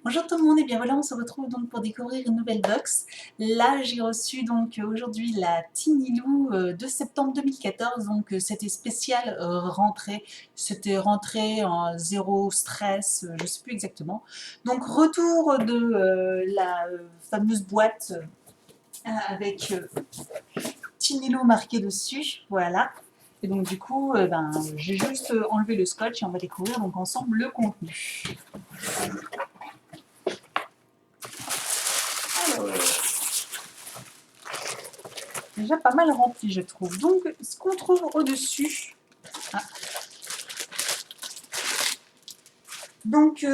Bonjour tout le monde et bien voilà on se retrouve donc pour découvrir une nouvelle box. Là j'ai reçu donc aujourd'hui la Tiny Lou de septembre 2014 donc c'était spécial rentrée, c'était rentrée en zéro stress, je sais plus exactement. Donc retour de la fameuse boîte avec Tiny Lou marqué dessus, voilà. Et donc du coup j'ai juste enlevé le scotch et on va découvrir donc ensemble le contenu. Alors, déjà pas mal rempli, je trouve. Donc, ce qu'on trouve au-dessus, ah, donc,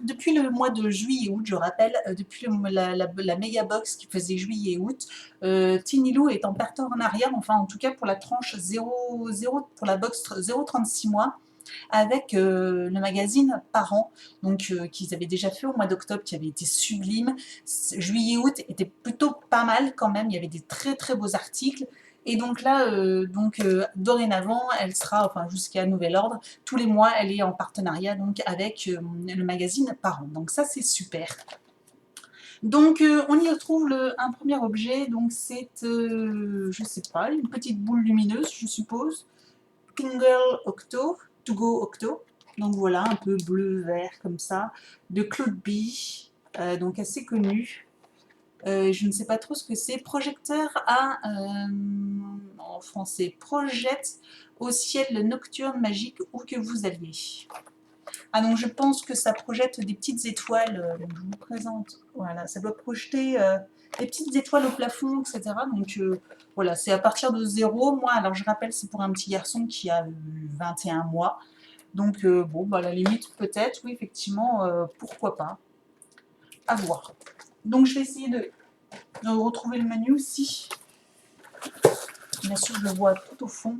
depuis le mois de juillet-août, je rappelle, depuis la méga box qui faisait juillet-août, Tiny Lou est en partenariat, enfin en tout cas pour la tranche 0, 0 pour la box 0,36 mois, avec le magazine Parents, donc qu'ils avaient déjà fait au mois d'octobre, qui avait été sublime. Juillet-août était plutôt pas mal quand même, il y avait des très très beaux articles. Et donc là, dorénavant, elle sera, enfin jusqu'à nouvel ordre, tous les mois, elle est en partenariat donc avec le magazine Parents. Donc ça, c'est super. Donc on y retrouve un premier objet, donc c'est, je sais pas, une petite boule lumineuse, je suppose. Tingle Octo, To Go Octo. Donc voilà, un peu bleu-vert comme ça, de Claude B, donc assez connu. Je ne sais pas trop ce que c'est. Projecteur en français, projette au ciel nocturne magique où que vous alliez. Ah donc je pense que ça projette des petites étoiles, donc je vous présente, voilà, ça doit projeter des petites étoiles au plafond, etc. Donc voilà, c'est à partir de 0. Moi, alors je rappelle, c'est pour un petit garçon qui a 21 mois. Donc bon, bah, à la limite, peut-être, oui, effectivement, pourquoi pas. À voir. Donc je vais essayer de retrouver le menu aussi. Bien sûr, je le vois tout au fond.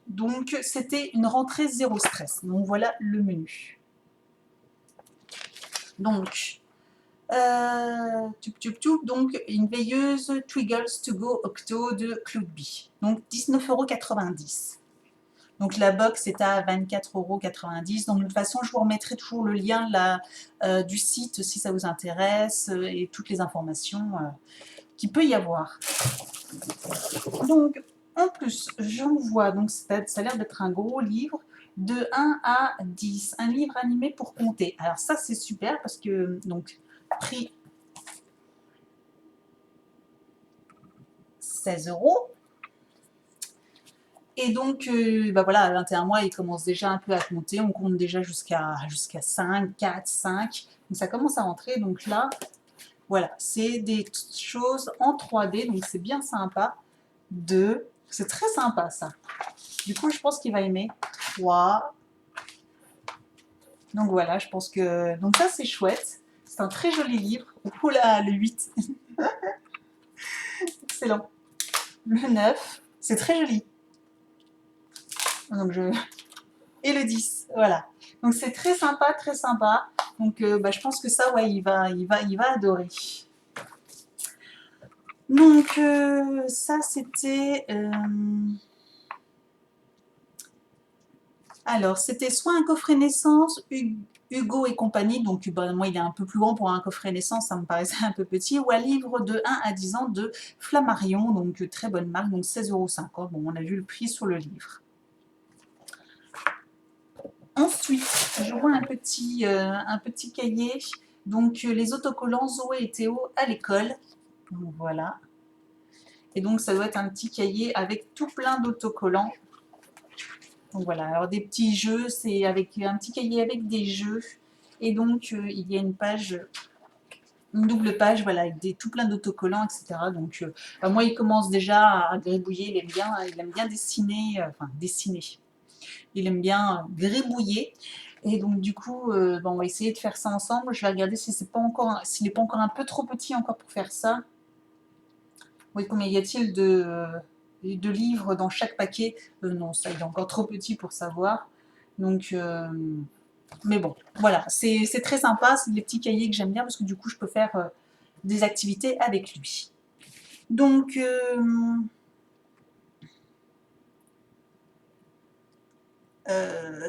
Donc c'était une rentrée zéro stress. Donc voilà le menu. Donc donc une veilleuse Twiggles to Go Octo de Claude B. Donc 19,90 €. Donc la box est à 24,90 €. Donc de toute façon, je vous remettrai toujours le lien là, du site si ça vous intéresse et toutes les informations qu'il peut y avoir. Donc en plus, j'en vois, donc ça a l'air d'être un gros livre de 1 à 10, un livre animé pour compter. Alors ça c'est super parce que donc prix 16 €. Et donc, bah voilà, à 21 mois, il commence déjà un peu à compter. On compte déjà jusqu'à 5, 4, 5. Donc ça commence à rentrer. Donc là, voilà, c'est des choses en 3D. Donc c'est bien sympa. 2, c'est très sympa ça. Du coup, je pense qu'il va aimer. 3. Donc voilà, je pense que... Donc ça, c'est chouette. C'est un très joli livre. Oula, le 8. Excellent. Le 9. C'est très joli. Donc je... Et le 10, voilà. Donc c'est très sympa, très sympa. Donc bah, je pense que ça, ouais, il va adorer. Donc ça, c'était... alors, c'était soit un coffret naissance, Hugo et compagnie, donc bah, moi il est un peu plus grand pour un coffret naissance, ça me paraissait un peu petit, ou un livre de 1 à 10 ans de Flammarion, donc très bonne marque, donc 16,50 €. Bon, on a vu le prix sur le livre. Ensuite, je vois un petit cahier, donc les autocollants Zoé et Théo à l'école. Donc voilà. Et donc ça doit être un petit cahier avec tout plein d'autocollants. Donc voilà, alors des petits jeux, c'est avec un petit cahier avec des jeux. Et donc il y a une double page, voilà, avec tout plein d'autocollants, etc. Donc moi, il commence déjà à gribouiller, il aime bien dessiner, enfin dessiner. Il aime bien gribouiller. Et donc du coup, on va essayer de faire ça ensemble. Je vais regarder si s'il n'est pas encore un peu trop petit encore pour faire ça. Oui, combien y a-t-il de livres dans chaque paquet? Non, ça, il est encore trop petit pour savoir. Donc, mais bon, voilà, c'est très sympa. C'est des petits cahiers que j'aime bien parce que du coup, je peux faire des activités avec lui. Donc,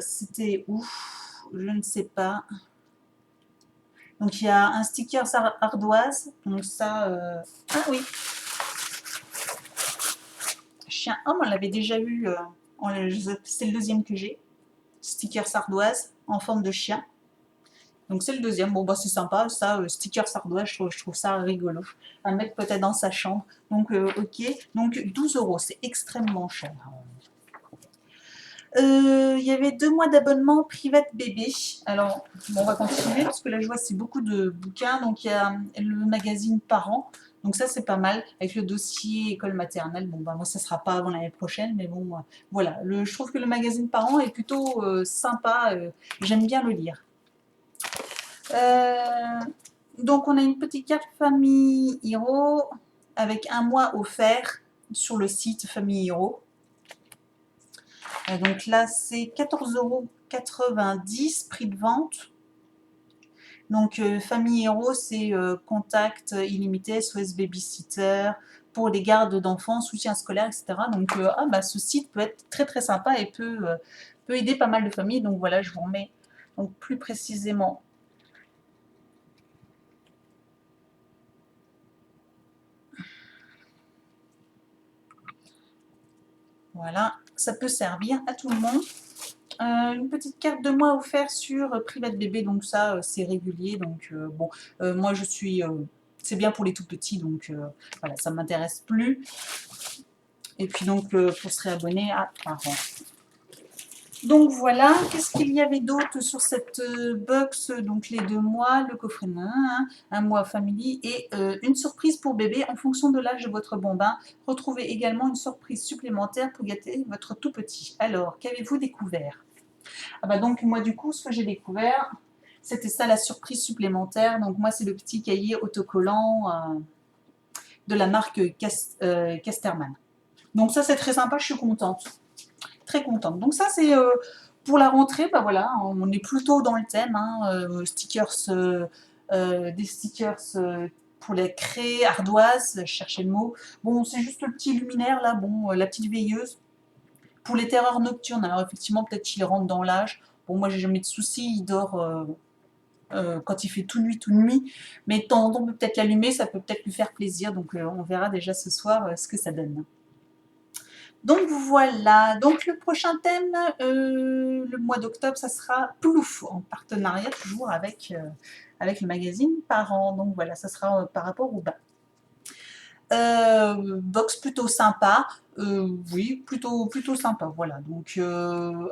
c'était où? Je ne sais pas. Donc il y a un sticker ardoise, donc ça... Ah oui, chien. Oh, on l'avait déjà eu, c'est le deuxième que j'ai. Sticker ardoise en forme de chien. Donc c'est le deuxième. Bon, bah c'est sympa, ça, sticker ardoise, je trouve ça rigolo. À mettre peut-être dans sa chambre. Donc ok, donc 12 euros, c'est extrêmement cher. Il y avait 2 mois d'abonnement Private Bébé. Alors, bon, on va continuer parce que là, je vois c'est beaucoup de bouquins. Donc, il y a le magazine Parents. Donc, ça, c'est pas mal. Avec le dossier école maternelle. Bon, bah, moi, ça sera pas avant l'année prochaine. Mais bon, voilà. Je trouve que le magazine Parents est plutôt sympa. J'aime bien le lire. Donc, on a une petite carte Famille Hero avec un mois offert sur le site Famille Hero. Donc là, c'est 14,90 € prix de vente. Donc, Famille Hero, c'est contact illimité, SOS Babysitter, pour les gardes d'enfants, soutien scolaire, etc. Donc, ce site peut être très très sympa et peut aider pas mal de familles. Donc voilà, je vous remets donc, plus précisément. Voilà, ça peut servir à tout le monde. Une petite carte de mois offerte sur Private Bébé, donc ça c'est régulier, donc bon, moi je suis, c'est bien pour les tout petits, donc voilà, ça ne m'intéresse plus. Et puis donc pour se réabonner à Parents. Donc voilà, qu'est-ce qu'il y avait d'autre sur cette box? Donc les 2 mois, le coffret un mois family et une surprise pour bébé en fonction de l'âge de votre bambin. Retrouvez également une surprise supplémentaire pour gâter votre tout petit. Alors, qu'avez-vous découvert? Ah bah donc moi du coup, ce que j'ai découvert, c'était ça la surprise supplémentaire. Donc moi, c'est le petit cahier autocollant de la marque Casterman. Donc ça, c'est très sympa, je suis contente. Très contente. Donc ça, c'est pour la rentrée, bah voilà, on est plutôt dans le thème, hein, des stickers pour les craies, ardoises, je cherchais le mot. Bon, c'est juste le petit luminaire là, bon, la petite veilleuse. Pour les terreurs nocturnes, alors effectivement, peut-être qu'il rentre dans l'âge. Bon, moi, j'ai jamais de soucis, il dort quand il fait tout nuit. Mais de temps en temps, on peut peut-être l'allumer, ça peut peut-être lui faire plaisir. Donc, on verra déjà ce soir ce que ça donne. Donc voilà, donc le prochain thème, le mois d'octobre, ça sera Plouf, en partenariat toujours avec le magazine Parents. Donc voilà, ça sera par rapport au bain. Box plutôt sympa, oui, plutôt sympa, voilà. Donc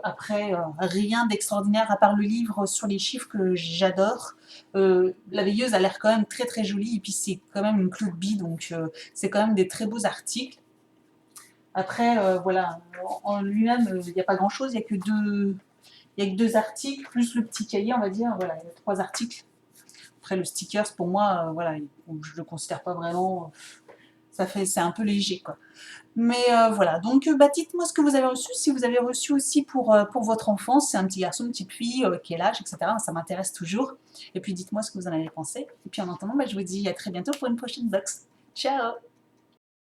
après, rien d'extraordinaire à part le livre sur les chiffres que j'adore. La veilleuse a l'air quand même très très jolie et puis c'est quand même une Claude Bie, donc c'est quand même des très beaux articles. Après, voilà, en lui-même, il n'y a pas grand-chose, il n'y a que deux articles, plus le petit cahier, on va dire, voilà, il y a 3 articles. Après, le stickers, pour moi, voilà, je ne le considère pas vraiment, c'est un peu léger, quoi. Mais voilà, donc dites-moi ce que vous avez reçu, si vous avez reçu aussi pour votre enfant, c'est un petit garçon, une petite fille, quel âge, etc. Ça m'intéresse toujours. Et puis dites-moi ce que vous en avez pensé. Et puis en attendant, je vous dis à très bientôt pour une prochaine box. Ciao!